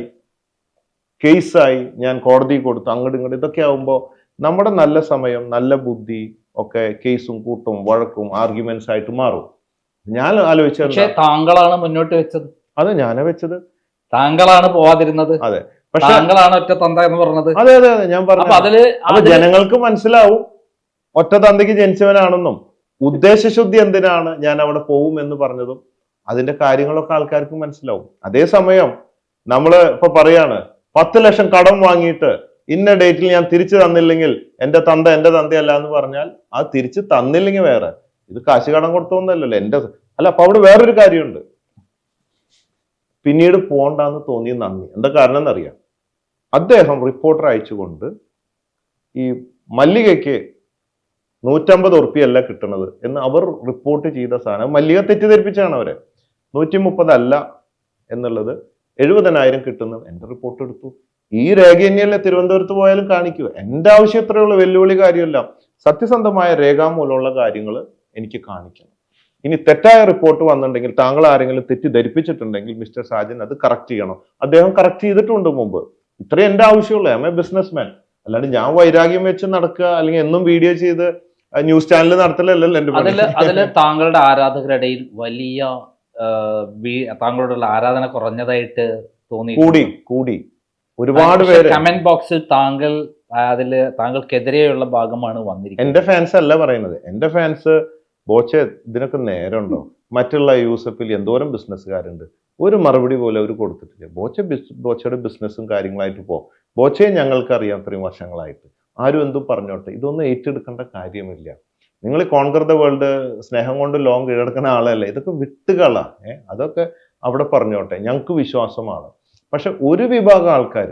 കേസായി, ഞാൻ കോടതി കൊടുത്തു, അങ്ങോട്ട് ഇങ്ങോട്ട്. ഇതൊക്കെ ആവുമ്പോൾ നമ്മുടെ നല്ല സമയം, നല്ല ബുദ്ധി ഒക്കെ കേസും കൂട്ടും വഴക്കും ആർഗ്യുമെന്റ്സ് ആയിട്ട് മാറും. ഞാൻ ആലോചിച്ചത് താങ്കളാണ് മുന്നോട്ട് വെച്ചത്. അതെ, ഞാനാ വെച്ചത്. താങ്കളാണ് പോവാതിരുന്നത്. അതെ, പക്ഷെ താങ്കളാണ് ഒറ്റ തന്ത എന്ന് പറഞ്ഞത്. അതെ അതെ അതെ, ഞാൻ പറഞ്ഞു. അപ്പൊ ജനങ്ങൾക്ക് മനസ്സിലാവും ഒറ്റ തന്തയ്ക്ക് ജനിച്ചവനാണെന്നും ഉദ്ദേശശുദ്ധി എന്തിനാണ് ഞാൻ അവിടെ പോവും എന്ന് പറഞ്ഞതും അതിന്റെ കാര്യങ്ങളൊക്കെ ആൾക്കാർക്ക് മനസ്സിലാവും. അതേസമയം നമ്മള് ഇപ്പൊ പറയാണ് 10 ലക്ഷം കടം വാങ്ങിയിട്ട് ഇന്ന ഡേറ്റിൽ ഞാൻ തിരിച്ചു തന്നില്ലെങ്കിൽ എന്റെ തന്തയല്ല എന്ന് പറഞ്ഞാൽ ആ തിരിച്ചു തന്നില്ലെങ്കിൽ വേറെ, ഇത് കാശ് കടം കൊടുത്തോന്നല്ലോ എന്റെ അല്ല. അപ്പൊ അവിടെ വേറൊരു കാര്യമുണ്ട്, പിന്നീട് പോണ്ടെന്ന് തോന്നിയ നന്ദി. എന്താ കാരണം എന്നറിയാം? അദ്ദേഹം റിപ്പോർട്ടർ അയച്ചുകൊണ്ട് ഈ മല്ലികയ്ക്ക് 150 ഉറുപ്പിയല്ല കിട്ടണത് എന്ന് അവർ റിപ്പോർട്ട് ചെയ്ത സാധനം മല്ലിക തെറ്റിദ്ധരിപ്പിച്ചാണ് അവരെ. 130 അല്ല എന്നുള്ളത് 70,000 കിട്ടുന്നു. എൻ്റെ റിപ്പോർട്ട് എടുത്തു. ഈ രേഖ തന്നെയല്ലേ തിരുവനന്തപുരത്ത് പോയാലും കാണിക്കൂ. എൻ്റെ ആവശ്യം ഇത്രയുള്ള വെല്ലുവിളി കാര്യമല്ല. സത്യസന്ധമായ രേഖാമൂലമുള്ള കാര്യങ്ങൾ എനിക്ക് കാണിക്കണം. ഇനി തെറ്റായ റിപ്പോർട്ട് വന്നിട്ടുണ്ടെങ്കിൽ, താങ്കൾ ആരെങ്കിലും തെറ്റിദ്ധരിപ്പിച്ചിട്ടുണ്ടെങ്കിൽ മിസ്റ്റർ ഷാജൻ അത് കറക്റ്റ് ചെയ്യണം. അദ്ദേഹം കറക്റ്റ് ചെയ്തിട്ടുണ്ട് മുമ്പ്. ഇത്രയും എൻ്റെ ആവശ്യമുള്ളൂ. I M A business man. അല്ലാണ്ട് ഞാൻ വൈരാഗ്യം വെച്ച് നടക്കുക അല്ലെങ്കിൽ എന്നും വീഡിയോ ചെയ്ത് ന്യൂസ് ചാനൽ നടത്തലല്ലോ എന്റെ പണി. അതില് താങ്കളുടെ ആരാധകരുടെ ഇടയിൽ വലിയ താങ്കളോടുള്ള ആരാധന കുറഞ്ഞതായിട്ട് തോന്നി. കൂടി ഒരുപാട് പേര് കമന്റ് ബോക്സിൽ താങ്കൾക്കെതിരെയുള്ള ഭാഗമാണ് വന്നിരിക്കുന്നത്. എന്റെ ഫാൻസ് അല്ല പറയുന്നത്. എന്റെ ഫാൻസ് ബോച്ചെ ഇതിനൊക്കെ നേരമുണ്ടോ? മറ്റുള്ള യൂസഫിൽ എന്തോരം ബിസിനസ്സുകാരുണ്ട്, ഒരു മറുപടി പോലെ അവർ കൊടുത്തിട്ടില്ല. ബോച്ചയുടെ ബിസിനസ്സും കാര്യങ്ങളായിട്ട് ബോച്ചയെ ഞങ്ങൾക്ക് അറിയാം ഇത്രയും വർഷങ്ങളായിട്ട്. ആരും എന്തും പറഞ്ഞോട്ടെ, ഇതൊന്നും ഏറ്റെടുക്കേണ്ട കാര്യമില്ല. നിങ്ങൾ കോൺകർ ദ വേൾഡ് സ്നേഹം കൊണ്ട് ലോകം കീഴടക്കുന്ന ആളല്ല. ഇതൊക്കെ വിട്ടുകളാ. അതൊക്കെ അവിടെ പറഞ്ഞോട്ടെ, ഞങ്ങൾക്ക് വിശ്വാസമാണ്. പക്ഷെ ഒരു വിഭാഗം ആൾക്കാർ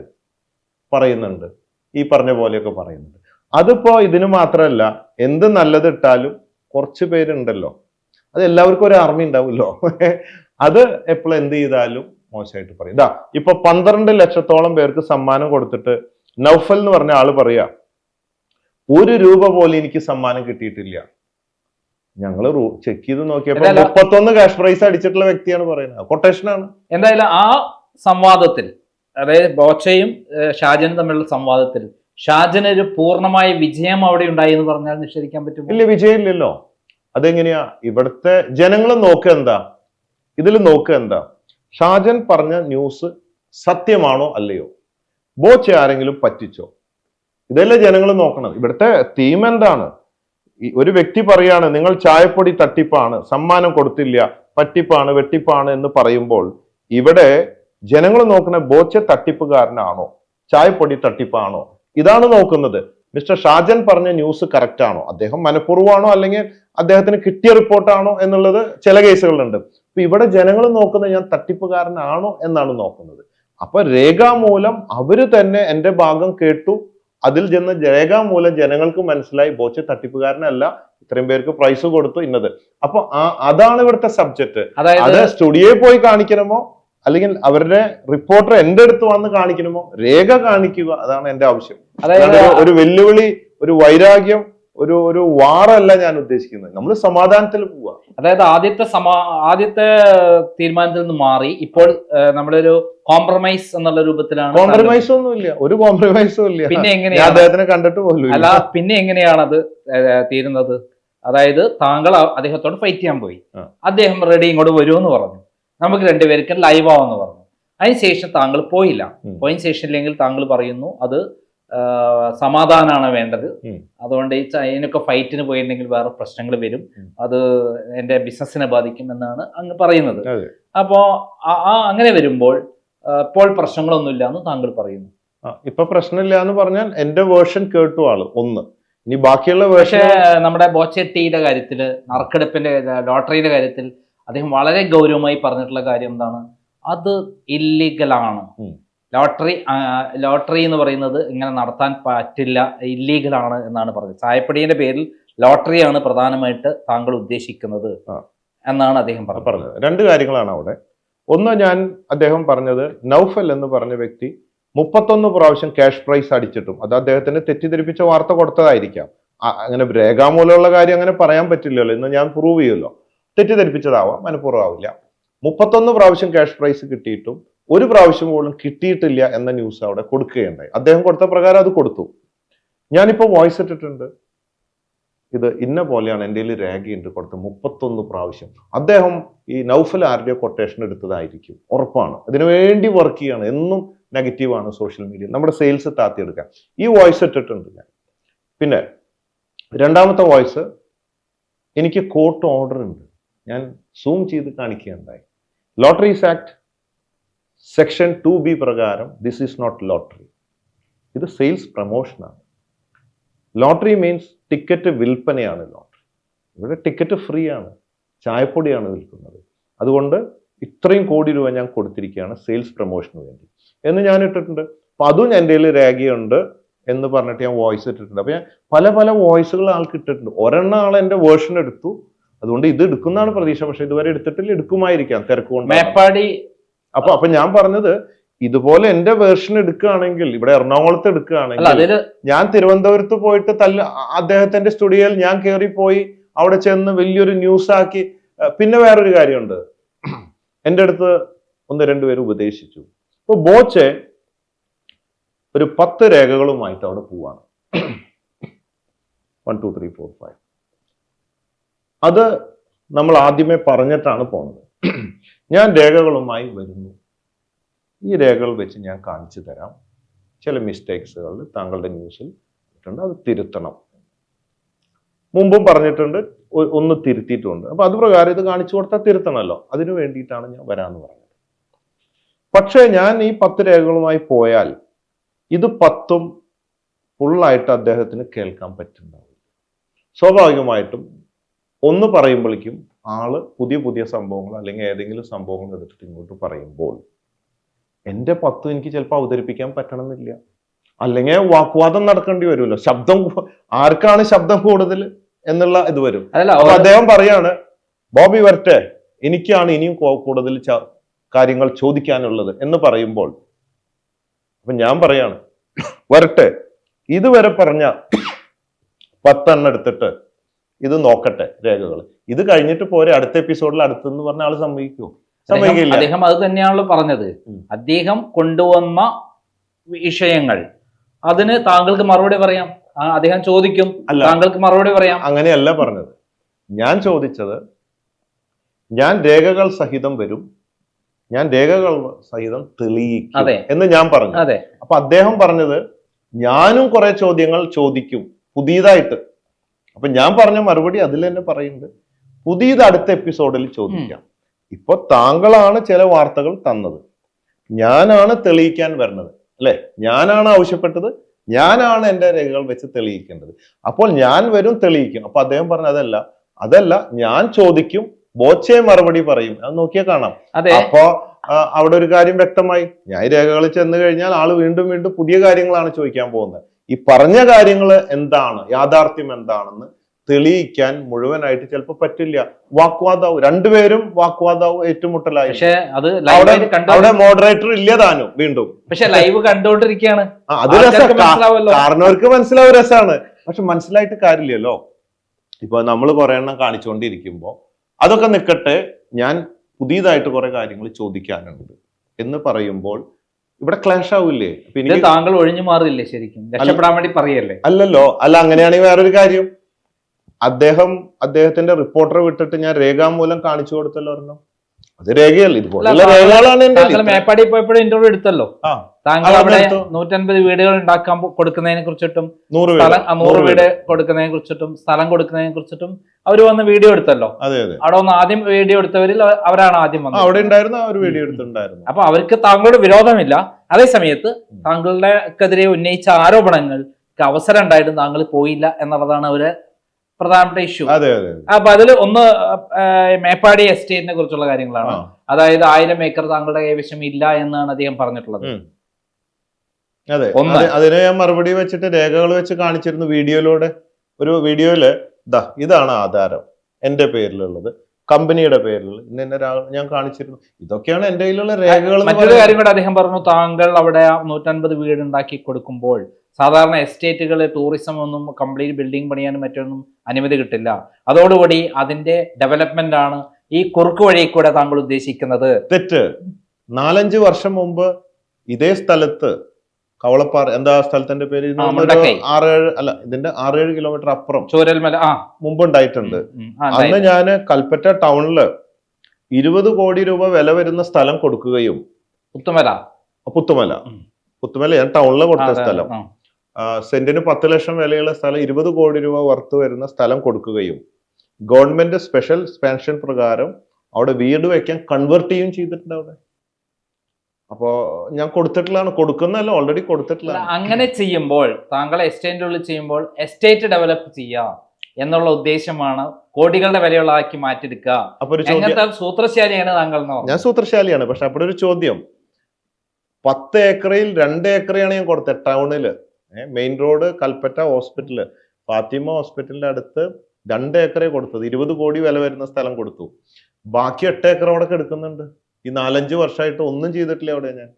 പറയുന്നുണ്ട്, ഈ പറഞ്ഞ പോലെയൊക്കെ പറയുന്നുണ്ട്. അതിപ്പോ ഇതിന് മാത്രമല്ല, എന്ത് നല്ലത് ഇട്ടാലും കുറച്ച് പേരുണ്ടല്ലോ, അത് എല്ലാവർക്കും ഒരു ആർമി ഉണ്ടാവുമല്ലോ. അത് എപ്പോഴും എന്ത് ചെയ്താലും മോശമായിട്ട് പറയും. ഇതാ ഇപ്പൊ 12 ലക്ഷത്തോളം പേർക്ക് സമ്മാനം കൊടുത്തിട്ട് നൗഫൽ എന്ന് പറഞ്ഞ ആള് പറയാ, 1 രൂപ പോലും എനിക്ക് സമ്മാനം കിട്ടിയിട്ടില്ല. ഞങ്ങള് ചെക്ക് ചെയ്ത് നോക്കിയപ്പോ 31 ക്യാഷ് പ്രൈസ് അടിച്ചിട്ടുള്ള വ്യക്തിയാണ് പറയുന്നത്. കൊട്ടേഷനാണ്. എന്തായാലും ആ സംവാദത്തിൽ, അതായത് ബോച്ചയും ഷാജനും തമ്മിലുള്ള സംവാദത്തിൽ ഷാജന് ഒരു പൂർണ്ണമായ വിജയം അവിടെ ഉണ്ടായി എന്ന് പറഞ്ഞാൽ നിഷേധിക്കാൻ പറ്റും? ഇല്ല, വിജയമില്ലല്ലോ. അതെങ്ങനെയാ? ഇവിടുത്തെ ജനങ്ങൾ നോക്കുക എന്താ, ഇതിൽ നോക്കുക എന്താ, ഷാജൻ പറഞ്ഞ ന്യൂസ് സത്യമാണോ അല്ലയോ, ബോച്ച ആരെങ്കിലും പറ്റിച്ചോ, ഇതല്ലേ ജനങ്ങൾ നോക്കണം. ഇവിടുത്തെ തീം എന്താണ്? ഒരു വ്യക്തി പറയാണ് നിങ്ങൾ ചായപ്പൊടി തട്ടിപ്പാണ്, സമ്മാനം കൊടുത്തില്ല, പറ്റിപ്പാണ്, വെട്ടിപ്പാണ് എന്ന് പറയുമ്പോൾ ഇവിടെ ജനങ്ങൾ നോക്കുന്ന ബോച്ച തട്ടിപ്പുകാരനാണോ, ചായപ്പൊടി തട്ടിപ്പാണോ, ഇതാണ് നോക്കുന്നത്. മിസ്റ്റർ ഷാജൻ പറഞ്ഞ ന്യൂസ് കറക്റ്റ് ആണോ, അദ്ദേഹം മനഃപൂർവ്വമാണോ അല്ലെങ്കിൽ അദ്ദേഹത്തിന് കിട്ടിയ റിപ്പോർട്ടാണോ എന്നുള്ളത് ചില കേസുകളുണ്ട്. അപ്പൊ ഇവിടെ ജനങ്ങൾ നോക്കുന്നത് ഞാൻ തട്ടിപ്പുകാരനാണോ എന്നാണ് നോക്കുന്നത്. അപ്പൊ രേഖാമൂലം അവര് തന്നെ എന്റെ ഭാഗം കേട്ടു, അതിൽ ചെന്ന് രേഖാമൂലം ജനങ്ങൾക്ക് മനസ്സിലായി ബോച്ച തട്ടിപ്പുകാരനല്ല, ഇത്രയും പേർക്ക് പ്രൈസ് കൊടുത്തു ഇന്നത്. അപ്പൊ അതാണ് ഇവിടുത്തെ സബ്ജക്ട്. അത് സ്റ്റുഡിയോയിൽ പോയി കാണിക്കണമോ അല്ലെങ്കിൽ അവരുടെ റിപ്പോർട്ടർ എന്റെ അടുത്ത് വന്ന് കാണിക്കണമോ, രേഖ കാണിക്കുക, അതാണ് എന്റെ ആവശ്യം. അതായത് ഒരു വെല്ലുവിളി, ഒരു വൈരാഗ്യം, ഒരു വാറല്ല ഞാൻ ഉദ്ദേശിക്കുന്നത്. നമ്മൾ സമാധാനത്തിൽ പോവുക. അതായത് ആദ്യത്തെ തീരുമാനത്തിൽ നിന്ന് മാറി ഇപ്പോൾ നമ്മളൊരു കോംപ്രമൈസ് എന്നുള്ള രൂപത്തിലാണ്. കോംപ്രമൈസ് ഒന്നുമില്ല, ഒരു കോംപ്രമൈസും ഇല്ല. പിന്നെ എങ്ങനെയാണ് അദ്ദേഹത്തിനെ കണ്ടിട്ട് പോലും അല്ല, പിന്നെ എങ്ങനെയാണ് അത് തീരുന്നത്? അതായത് താങ്കൾ അദ്ദേഹത്തോട് ഫൈറ്റ് ചെയ്യാൻ പോയി, അദ്ദേഹം റെഡി ഇങ്ങോട്ട് വരുമെന്ന് പറഞ്ഞു, നമുക്ക് രണ്ടുപേർക്കും ലൈവ് ആവെന്ന് പറഞ്ഞു. അതിനുശേഷം താങ്കൾ പോയില്ല. പോയിന്റ് ശേഷമില്ലെങ്കിൽ താങ്കൾ പറയുന്നു അത് സമാധാനമാണ് വേണ്ടത്, അതുകൊണ്ട് അതിനൊക്കെ ഫൈറ്റിന് പോയിട്ടുണ്ടെങ്കിൽ വേറെ പ്രശ്നങ്ങൾ വരും, അത് എന്റെ ബിസിനസിനെ ബാധിക്കും എന്നാണ് അങ്ങ് പറയുന്നത്. അപ്പോ അങ്ങനെ വരുമ്പോൾ ഇപ്പോൾ പ്രശ്നങ്ങളൊന്നുമില്ല എന്ന് താങ്കൾ പറയുന്നു. ഇപ്പൊ പ്രശ്നമില്ല എന്ന് പറഞ്ഞാൽ എന്റെ വേർഷൻ കേട്ടു ആള് ഒന്ന്. ഇനി ബാക്കിയുള്ള പക്ഷേ നമ്മുടെ ബോച്ചെട്ടിയുടെ കാര്യത്തില്, നറുക്കെടുപ്പിന്റെ ലോട്ടറിയുടെ കാര്യത്തിൽ അദ്ദേഹം വളരെ ഗൗരവമായി പറഞ്ഞിട്ടുള്ള കാര്യം എന്താണ്? അത് ഇല്ലീഗലാണ്. ലോട്ടറി എന്ന് പറയുന്നത് ഇങ്ങനെ നടത്താൻ പറ്റില്ല, ഇല്ലീഗലാണ് എന്നാണ് പറഞ്ഞത്. ചായപ്പൊടിയുടെ പേരിൽ ലോട്ടറിയാണ് പ്രധാനമായിട്ട് താങ്കൾ ഉദ്ദേശിക്കുന്നത് എന്നാണ് അദ്ദേഹം പറഞ്ഞത്. 2 കാര്യങ്ങളാണ് അവിടെ. ഒന്ന്, അദ്ദേഹം പറഞ്ഞത് നൗഫൽ എന്ന് പറഞ്ഞ വ്യക്തി 31 പ്രാവശ്യം ക്യാഷ് പ്രൈസ് അടിച്ചിട്ടും അത് അദ്ദേഹത്തിന് തെറ്റിദ്ധരിപ്പിച്ച വാർത്ത കൊടുത്തതായിരിക്കാം. അങ്ങനെ രേഖാമൂലമുള്ള കാര്യം അങ്ങനെ പറയാൻ പറ്റില്ലല്ലോ, ഇന്ന് ഞാൻ പ്രൂവ് ചെയ്യുമല്ലോ. തെറ്റിദ്ധരിപ്പിച്ചതാവാം, മനഃപൂർവ്വമാവില്ല. 31 പ്രാവശ്യം ക്യാഷ് പ്രൈസ് കിട്ടിയിട്ടും 1 പ്രാവശ്യം പോലും കിട്ടിയിട്ടില്ല എന്ന ന്യൂസ് അവിടെ കൊടുക്കുകയുണ്ടായി. അദ്ദേഹം കൊടുത്ത പ്രകാരം അത് കൊടുത്തു. ഞാനിപ്പോ വോയിസ് ഇട്ടിട്ടുണ്ട്, ഇത് ഇന്ന പോലെയാണ്, എൻ്റെ കയ്യിൽ രേഖയുണ്ട്, കൊടുത്ത് 31 പ്രാവശ്യം. അദ്ദേഹം ഈ നൗഫൽ ആരുടെയോ കൊട്ടേഷൻ എടുത്തതായിരിക്കും, ഉറപ്പാണ്. അതിനുവേണ്ടി വർക്ക് ചെയ്യാണ്, എന്നും നെഗറ്റീവാണ് സോഷ്യൽ മീഡിയ, നമ്മുടെ സെയിൽസ് താത്തിയെടുക്കാൻ. ഈ വോയിസ് ഇട്ടിട്ടുണ്ട് ഞാൻ. പിന്നെ രണ്ടാമത്തെ വോയിസ്, എനിക്ക് കോർട്ട് ഓർഡർ ഉണ്ട്, ഞാൻ സൂം ചെയ്ത് കാണിക്കുകയുണ്ടായി. ലോട്ടറീസ് ആക്ട് സെക്ഷൻ 2B പ്രകാരം ദിസ് ഈസ് നോട്ട് ലോട്ടറി, ഇത് സെയിൽസ് പ്രൊമോഷനാണ്. ലോട്ടറി മീൻസ് ടിക്കറ്റ് വിൽപ്പനയാണ് ലോട്ടറി. ഇവിടെ ടിക്കറ്റ് ഫ്രീ ആണ്, ചായപ്പൊടിയാണ് വിൽക്കുന്നത്. അതുകൊണ്ട് ഇത്രയും കോടി രൂപ ഞാൻ കൊടുത്തിരിക്കുകയാണ് സെയിൽസ് പ്രൊമോഷന് വേണ്ടി എന്ന് ഞാൻ ഇട്ടിട്ടുണ്ട്. അപ്പൊ അതും എൻ്റെ കയ്യിൽ രേഖയുണ്ട് എന്ന് പറഞ്ഞിട്ട് ഞാൻ വോയിസ് ഇട്ടിട്ടുണ്ട്. അപ്പൊ ഞാൻ പല വോയിസുകൾ ആൾക്ക് ഇട്ടിട്ടുണ്ട്. ഒരെണ്ണം ആൾ എൻ്റെ വേർഷൻ എടുത്തു, അതുകൊണ്ട് ഇത് എടുക്കുന്നതാണ് പ്രതീക്ഷ. പക്ഷെ ഇതുവരെ എടുത്തിട്ടില്ല, എടുക്കുമായിരിക്കാം, തിരക്കുകൊണ്ട്. മേപ്പാടി അപ്പൊ ഞാൻ പറഞ്ഞത് ഇതുപോലെ എന്റെ വേർഷൻ എടുക്കുകയാണെങ്കിൽ ഇവിടെ എറണാകുളത്ത് അല്ല എടുക്കുകയാണെങ്കിൽ അതില് ഞാൻ തിരുവനന്തപുരത്ത് പോയിട്ട് അദ്ദേഹത്തിന്റെ സ്റ്റുഡിയോയിൽ ഞാൻ കയറി പോയി അവിടെ ചെന്ന് വലിയൊരു ന്യൂസ് ആക്കി. പിന്നെ വേറൊരു കാര്യമുണ്ട്, എൻ്റെ അടുത്ത് 1-2 പേര് ഉപദേശിച്ചു. ഇപ്പൊ ബോച്ചെ ഒരു 10 രേഖകളുമായിട്ട് അവിടെ പോവാണ്. 1 2 3 4 5 അത് നമ്മൾ ആദ്യമേ പറഞ്ഞിട്ടാണ് പോണത്. ഞാൻ രേഖകളുമായി വരുന്നു, ഈ രേഖകൾ വെച്ച് ഞാൻ കാണിച്ചു തരാം, ചില മിസ്റ്റേക്സുകൾ താങ്കളുടെ ന്യൂസിൽ ഉണ്ട്, അത് തിരുത്തണം. മുമ്പും പറഞ്ഞിട്ടുണ്ട്, ഒന്ന് തിരുത്തിയിട്ടുണ്ട്. അപ്പൊ അത് പ്രകാരം ഇത് കാണിച്ചു കൊടുത്താൽ തിരുത്തണമല്ലോ, അതിനു വേണ്ടിയിട്ടാണ് ഞാൻ വരാന്ന് പറഞ്ഞത്. പക്ഷേ ഞാൻ ഈ 10 രേഖകളുമായി പോയാൽ ഇത് 10ഉം ഫുള്ളായിട്ട് അദ്ദേഹത്തിന് കേൾക്കാൻ പറ്റുന്നുണ്ടാവില്ല. സ്വാഭാവികമായിട്ടും ഒന്ന് പറയുമ്പോഴേക്കും ആള് പുതിയ സംഭവങ്ങൾ അല്ലെങ്കിൽ ഏതെങ്കിലും സംഭവങ്ങൾ എടുത്തിട്ട് ഇങ്ങോട്ട് പറയുമ്പോൾ എൻ്റെ 10 എനിക്ക് ചിലപ്പോൾ അവതരിപ്പിക്കാൻ പറ്റണമെന്നില്ല, അല്ലെങ്കിൽ വാഗ്വാദം നടക്കേണ്ടി വരുമല്ലോ. ആർക്കാണ് ശബ്ദം കൂടുതൽ എന്നുള്ള ഇത് വരും. അപ്പൊ അദ്ദേഹം പറയാണ്, ബോബി വരട്ടെ, എനിക്കാണ് ഇനിയും കൂടുതൽ കാര്യങ്ങൾ ചോദിക്കാനുള്ളത് എന്ന് പറയുമ്പോൾ അപ്പൊ ഞാൻ പറയാണ്, വരട്ടെ, ഇതുവരെ പറഞ്ഞ 10 എണ്ണം എടുത്തിട്ട് ഇത് നോക്കട്ടെ രേഖകൾ, ഇത് കഴിഞ്ഞിട്ട് പോരെ അടുത്ത എപ്പിസോഡിൽ അടുത്തെന്ന് പറഞ്ഞ ആള് സമ്മതിക്കുമോ? സമ്മതിക്കില്ല. അദ്ദേഹം അത് തന്നെയാണല്ലോ പറഞ്ഞത്. അദ്ദേഹം കൊണ്ടുവന്ന വിഷയങ്ങൾ അതിന് താങ്കൾക്ക് മറുപടി പറയാം, അദ്ദേഹം ചോദിക്കും, താങ്കൾക്ക് മറുപടി പറയാം. അങ്ങനെയല്ല പറഞ്ഞത്. ഞാൻ ചോദിച്ചത്, ഞാൻ രേഖകൾ സഹിതം വരും, ഞാൻ രേഖകൾ സഹിതം തെളിയിക്കും എന്ന് ഞാൻ പറഞ്ഞു. അപ്പൊ അദ്ദേഹം പറഞ്ഞത് ഞാനും കുറെ ചോദ്യങ്ങൾ ചോദിക്കും പുതിയതായിട്ട്. അപ്പൊ ഞാൻ പറഞ്ഞ മറുപടി അതിൽ തന്നെ പറയുന്നുണ്ട്, പുതിയത് അടുത്ത എപ്പിസോഡിൽ ചോദിക്കാം. ഇപ്പൊ താങ്കളാണ് ചില വാർത്തകൾ തന്നത്, ഞാനാണ് തെളിയിക്കാൻ വരുന്നത് അല്ലെ, ഞാനാണ് ആവശ്യപ്പെട്ടത്, ഞാനാണ് എൻ്റെ രേഖകൾ വെച്ച് തെളിയിക്കേണ്ടത്. അപ്പോൾ ഞാൻ വരും, തെളിയിക്കും. അപ്പൊ അദ്ദേഹം പറഞ്ഞ അതല്ല ഞാൻ ചോദിക്കും, ബോച്ചെ മറുപടി പറയും. അത് നോക്കിയാൽ കാണാം. അപ്പോ അവിടെ ഒരു കാര്യം വ്യക്തമായി, ഞാൻ രേഖകളിൽ ചെന്ന് കഴിഞ്ഞാൽ ആള് വീണ്ടും പുതിയ കാര്യങ്ങളാണ് ചോദിക്കാൻ പോകുന്നത്. ഈ പറഞ്ഞ കാര്യങ്ങൾ എന്താണ്, യാഥാർത്ഥ്യം എന്താണെന്ന് തെളിയിക്കാൻ മുഴുവനായിട്ട് ചിലപ്പോൾ പറ്റില്ല. വാക്വാദാവും, രണ്ടുപേരും വാക്വാദാവും, ഏറ്റുമുട്ടലായി. പക്ഷേ അത് അവിടെ മോഡറേറ്റർ ഇല്ല താനും വീണ്ടും. പക്ഷെ ലൈവ് കണ്ടുകൊണ്ടിരിക്കുകയാണ്, അത് കാരണവർക്ക് മനസ്സിലാവും, രസമാണ്. പക്ഷെ മനസ്സിലായിട്ട് കാര്യമില്ലല്ലോ. ഇപ്പൊ നമ്മൾ കുറെ എണ്ണം കാണിച്ചുകൊണ്ടിരിക്കുമ്പോ അതൊക്കെ നിൽക്കട്ടെ, ഞാൻ പുതിയതായിട്ട് കുറെ കാര്യങ്ങൾ ചോദിക്കാനുണ്ട് എന്ന് പറയുമ്പോൾ ഇവിടെ ക്ലാഷ് ആവില്ലേ? താങ്കൾ ഒഴിഞ്ഞു മാറില്ലേ? ശരിക്കും രക്ഷപ്പെടാൻ വേണ്ടി പറയല്ലേ? അല്ലല്ലോ. അല്ല, അങ്ങനെയാണെങ്കിൽ വേറൊരു കാര്യം, അദ്ദേഹത്തിന്റെ റിപ്പോർട്ടറെ വിട്ടിട്ട് ഞാൻ രേഖാമൂലം കാണിച്ചു കൊടുത്തല്ലോ ഒരെണ്ണം. അത് രേഖയല്ല, ഇതുപോലുള്ള രേഖകളാണ്. മേപ്പാടി പോയപ്പോഴും ഇന്റർവ്യൂ എടുത്തല്ലോ താങ്കൾ. അവിടെ 150 വീടുകൾ ഉണ്ടാക്കാൻ കൊടുക്കുന്നതിനെ കുറിച്ചിട്ടും 100 വീട് കൊടുക്കുന്നതിനെ കുറിച്ചിട്ടും സ്ഥലം കൊടുക്കുന്നതിനെ കുറിച്ചിട്ടും അവര് വന്ന് വീഡിയോ എടുത്തല്ലോ. അവിടെ വന്ന് ആദ്യം വീഡിയോ എടുത്തവരിൽ അവരാണ് ആദ്യം വന്നത്. അവിടെ ഉണ്ടായിരുന്ന ഒരു വീഡിയോ എടുത്തിട്ടുണ്ടായിരുന്നു. അപ്പൊ അവർക്ക് താങ്കളോട് വിരോധമില്ല. അതേ സമയത്ത് താങ്കളുടെക്കെതിരെ ഉന്നയിച്ച ആരോപണങ്ങൾക്ക് അവസരം ഉണ്ടായിട്ടും താങ്കൾ പോയില്ല എന്നുള്ളതാണ് അവര് പ്രധാനപ്പെട്ട ഇഷ്യൂ. അപ്പൊ അതിൽ ഒന്ന് മേപ്പാടി എസ്റ്റേറ്റിനെ കുറിച്ചുള്ള കാര്യങ്ങളാണ്. അതായത് 1000 ഏക്കർ താങ്കളുടെ കൈവശം ഇല്ല എന്നാണ് അദ്ദേഹം പറഞ്ഞിട്ടുള്ളത്. അതെ, അതിനെ ഞാൻ മറുപടി വെച്ചിട്ട് രേഖകൾ വെച്ച് കാണിച്ചിരുന്നു വീഡിയോയിലൂടെ. ഒരു വീഡിയോയില് ഇതാണ് ആധാരം, എന്റെ പേരിലുള്ളത്, കമ്പനിയുടെ പേരിൽ ഞാൻ കാണിച്ചിരുന്നു. ഇതൊക്കെയാണ് എന്റെ കയ്യിലുള്ള രേഖകൾ. മറ്റൊരു കാര്യം കൂടെ അദ്ദേഹം പറഞ്ഞു, താങ്കൾ അവിടെ 150 വീട് ഉണ്ടാക്കി കൊടുക്കുമ്പോൾ സാധാരണ എസ്റ്റേറ്റുകൾ ടൂറിസം ഒന്നും കംപ്ലീറ്റ് ബിൽഡിംഗ് പണിയാനും മറ്റൊന്നും അനുമതി കിട്ടില്ല. അതോടുകൂടി അതിന്റെ ഡെവലപ്മെന്റ് ആണ് ഈ കുറുക്ക് വഴി കൂടെ താങ്കൾ ഉദ്ദേശിക്കുന്നത്. തെറ്റ്. 4-5 വർഷം മുമ്പ് ഇതേ സ്ഥലത്ത് കവളപ്പാറ, എന്താ സ്ഥലത്തിന്റെ പേര്, 6-7 കിലോമീറ്റർ അപ്പുറം ചൂരൽമല മുമ്പ് ഉണ്ടായിട്ടുണ്ട്. അന്ന് ഞാന് കൽപ്പറ്റ ടൗണില് 20 കോടി രൂപ വില വരുന്ന സ്ഥലം കൊടുക്കുകയും, പുത്തുമല ഞാൻ ടൗണില് കൊടുത്ത സ്ഥലം, സെന്റിന് 10 ലക്ഷം വിലയുള്ള സ്ഥലം, 20 കോടി രൂപ വർത്ത് വരുന്ന സ്ഥലം കൊടുക്കുകയും ഗവൺമെന്റ് സ്പെഷ്യൽ എക്സ്പാൻഷൻ പ്രകാരം അവിടെ വീട് വെക്കാൻ കൺവേർട്ട് ചെയ്യുകയും ചെയ്തിട്ടുണ്ട് അവിടെ. അപ്പോ ഞാൻ കൊടുക്കുന്നല്ല, ഓൾറെഡി കൊടുത്തിട്ടില്ല. അങ്ങനെ ചെയ്യുമ്പോൾ താങ്കൾ എസ്റ്റേറ്റിന്റെ ഉള്ളിൽ ചെയ്യുമ്പോൾ എസ്റ്റേറ്റ് ഡെവലപ്പ് ചെയ്യാം എന്നുള്ള ഉദ്ദേശമാണ് കോടികളുടെ വിലയുള്ളതാക്കി മാറ്റിയെടുക്കുക. എങ്ങനത്തെ സൂത്രശാലിയാണ് താങ്കൾ? ഞാൻ സൂത്രശാലിയാണ്. പക്ഷെ അവിടെ ഒരു ചോദ്യം, 10 ഏക്കറിൽ 2 ഏക്കറയാണ് ഞാൻ കൊടുത്തത് ടൗണില്. Main road Kalpetta hospital, Fathima ഹോസ്പിറ്റലിന്റെ അടുത്ത് 2 ഏക്കറെ കൊടുത്തത്. 20 കോടി വില വരുന്ന സ്ഥലം കൊടുത്തു. ബാക്കി 8 ഏക്കർ അവിടെ എടുക്കുന്നുണ്ട്. ഈ 4-5 വർഷമായിട്ട് ഒന്നും ചെയ്തിട്ടില്ല അവിടെ ഞാൻ.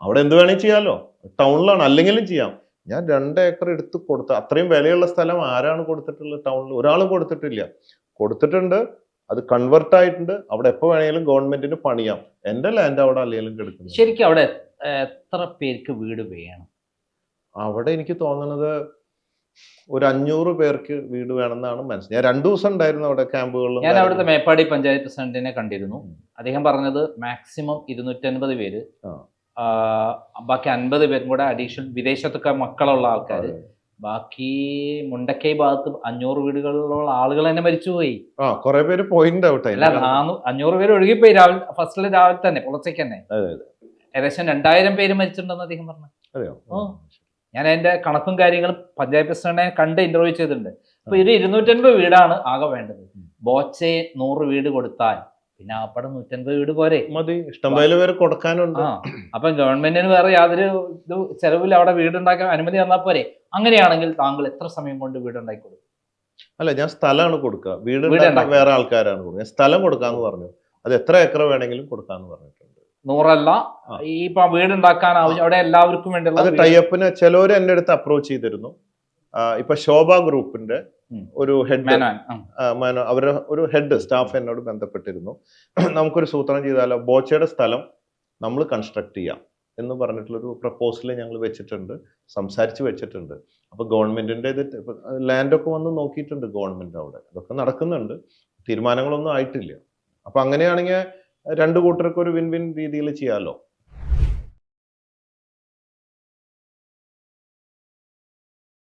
അവിടെ എന്ത് വേണമെങ്കിൽ ചെയ്യാമല്ലോ, ടൗണിലാണ്, അല്ലെങ്കിലും ചെയ്യാം. ഞാൻ 2 ഏക്കർ എടുത്ത് കൊടുത്ത അത്രയും വിലയുള്ള സ്ഥലം ആരാണ് കൊടുത്തിട്ടുള്ളത്? ടൗണിൽ ഒരാളും കൊടുത്തിട്ടില്ല. കൊടുത്തിട്ടുണ്ട്, അത് കൺവേർട്ട് ആയിട്ടുണ്ട്. അവിടെ എപ്പോൾ വേണമെങ്കിലും ഗവൺമെന്റിന് പണിയാം. എന്റെ ലാൻഡ് അവിടെ അല്ലെങ്കിലും കിടക്കുന്നു. ശരിക്കും അവിടെ എത്ര പേർക്ക് വീട് വേണം? അവിടെ എനിക്ക് തോന്നുന്നത് ഒരു 500 പേർക്ക് വീട് വേണമെന്നാണ് മനസ്സിലായത്. ഞാൻ 2 ദിവസം ഉണ്ടായിരുന്നു അവിടെ ക്യാമ്പുകളിൽ. ഞാൻ അവിടുത്തെ മേപ്പാടി പഞ്ചായത്ത് പ്രസിഡന്റിനെ കണ്ടിരുന്നു. അദ്ദേഹം പറഞ്ഞത് മാക്സിമം 250 പേര്, ബാക്കി 50 പേരും കൂടെ അഡീഷണൽ വിദേശത്തൊക്കെ മക്കളുള്ള ആൾക്കാർ. ബാക്കി മുണ്ടക്കൈ ഭാഗത്ത് 500 വീടുകളിലുള്ള ആളുകൾ തന്നെ മരിച്ചുപോയി. കുറെ പേര് പോയിന്റ് ഔട്ട്. അല്ല, 500 പേര് ഒഴുകിപ്പോയി രാവിലെ തന്നെ പുലർച്ചയ്ക്ക് തന്നെ. ഏകദേശം 2000 പേര് മരിച്ചിട്ടുണ്ടെന്ന് അദ്ദേഹം പറഞ്ഞു. ഞാൻ അതിന്റെ കണക്കും കാര്യങ്ങളും പഞ്ചായത്ത് പ്രസിഡന്റിനെ കണ്ട് ഇന്റർവ്യൂ ചെയ്തിട്ടുണ്ട്. അപ്പൊ 250 വീടാണ് ആകെ വേണ്ടത്. ബോച്ചെ 100 വീട് കൊടുത്താൽ പിന്നെ ആപ്പടെ 150 വീട് പോരെ? മതി, ഇഷ്ടംപോലെ പേര് കൊടുക്കാനുണ്ട്. അപ്പൊ ഗവൺമെന്റിന് വേറെ യാതൊരു ചെലവിൽ അവിടെ വീടുണ്ടാക്കാൻ അനുമതി തന്നാൽ പോരെ? അങ്ങനെയാണെങ്കിൽ താങ്കൾ എത്ര സമയം കൊണ്ട് വീടുണ്ടാക്കി കൊടുക്കും? അല്ല, ഞാൻ സ്ഥലമാണ് കൊടുക്കുക, വീട് വേറെ ആൾക്കാരാണ് കൊടുക്കുക. സ്ഥലം കൊടുക്കാന്ന് പറഞ്ഞു. അത് എത്ര ഏക്കർ വേണമെങ്കിലും കൊടുക്കാന്ന് പറഞ്ഞിട്ടുണ്ട്. 100 ഈ ഇപ്പൊ വീടുണ്ടാക്കാൻ ആവശ്യം അവിടെ എല്ലാവർക്കും വേണ്ടിയുള്ള. അത് ടൈപ്പിന് ചിലവര് എന്റെ അടുത്ത് അപ്രോച്ച് ചെയ്തിരുന്നു. ഇപ്പൊ ശോഭ ഗ്രൂപ്പിന്റെ ഒരു ഹെഡ്, അവരുടെ ഒരു ഹെഡ് സ്റ്റാഫ് എന്നോട് ബന്ധപ്പെട്ടിരുന്നു. നമുക്കൊരു സൂത്രം ചെയ്താലോ, ബോച്ചയുടെ സ്ഥലം നമ്മൾ കൺസ്ട്രക്ട് ചെയ്യാം എന്ന് പറഞ്ഞിട്ടുള്ളൊരു പ്രപ്പോസൽ ഞങ്ങൾ വെച്ചിട്ടുണ്ട്, സംസാരിച്ച് വെച്ചിട്ടുണ്ട്. അപ്പൊ ഗവൺമെന്റിന്റെ ഇത് ലാൻഡൊക്കെ വന്ന് നോക്കിയിട്ടുണ്ട് ഗവൺമെന്റ് അവിടെ. അതൊക്കെ നടക്കുന്നുണ്ട്, തീരുമാനങ്ങളൊന്നും ആയിട്ടില്ല. അപ്പൊ അങ്ങനെയാണെങ്കിൽ 2 കൂട്ടർക്ക് ഒരു വിൻ വിൻ രീതിയിൽ ചെയ്യാമല്ലോ.